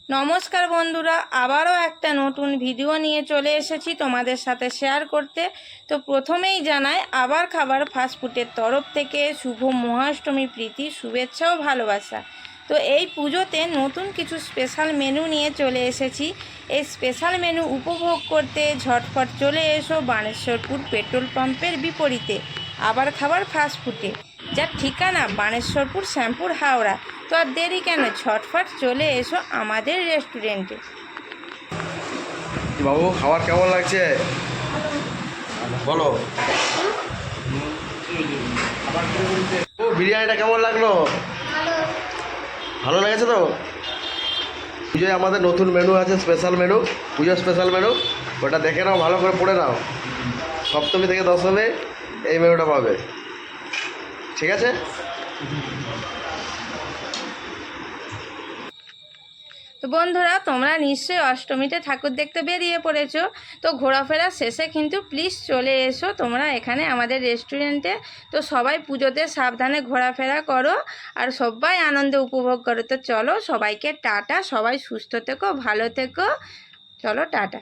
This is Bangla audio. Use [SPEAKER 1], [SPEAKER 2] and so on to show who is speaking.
[SPEAKER 1] নমস্কার বন্ধুরা, আবারও একটা নতুন ভিডিও নিয়ে চলে এসেছি তোমাদের সাথে শেয়ার করতে। তো প্রথমেই জানাই আবার খাবার ফাস্টফুডের তরফ থেকে শুভ মহাষ্টমী প্রীতি, শুভেচ্ছা ও ভালোবাসা। তো এই পুজোতে নতুন কিছু স্পেশাল মেনু নিয়ে চলে এসেছি। এই স্পেশাল মেনু উপভোগ করতে ঝটফট চলে এসো বানেশ্বরপুর পেট্রোল পাম্পের বিপরীতে আবার খাবার ফাস্টফুডে, যার ঠিকানা বানেশ্বরপুর শ্যামপুর হাওড়া। তো আর দেরি কেন, ছটফট চলে এসো আমাদের রেস্টুরেন্টে।
[SPEAKER 2] বাবু, খাবার কেমন লাগছে বলো। ও, বিরিয়ানিটা কেমন লাগলো? ভালো লেগেছে তো? পুজোয় আমাদের নতুন মেনু আছে, স্পেশাল মেনু, পুজো স্পেশাল মেনু। ওটা দেখে নাও, ভালো করে পড়ে নাও। সপ্তমী থেকে দশমী এই মেনুটা পাবে, ঠিক আছে?
[SPEAKER 1] তো বন্ধুরা, তোমরা নিশ্চয়ই অষ্টমীতে ঠাকুর দেখতে বেরিয়ে পড়েছো। তো ঘোরাফেরা শেষে কিন্তু প্লিজ চলে এসো তোমরা এখানে আমাদের রেস্টুরেন্টে। তো সবাই পুজোতে সাবধানে ঘোরাফেরা করো আর সবাই আনন্দ উপভোগ করো। তো চলো, সবাইকে টাটা, সবাই সুস্থ থেকো, ভালো থেকো, চলো টাটা।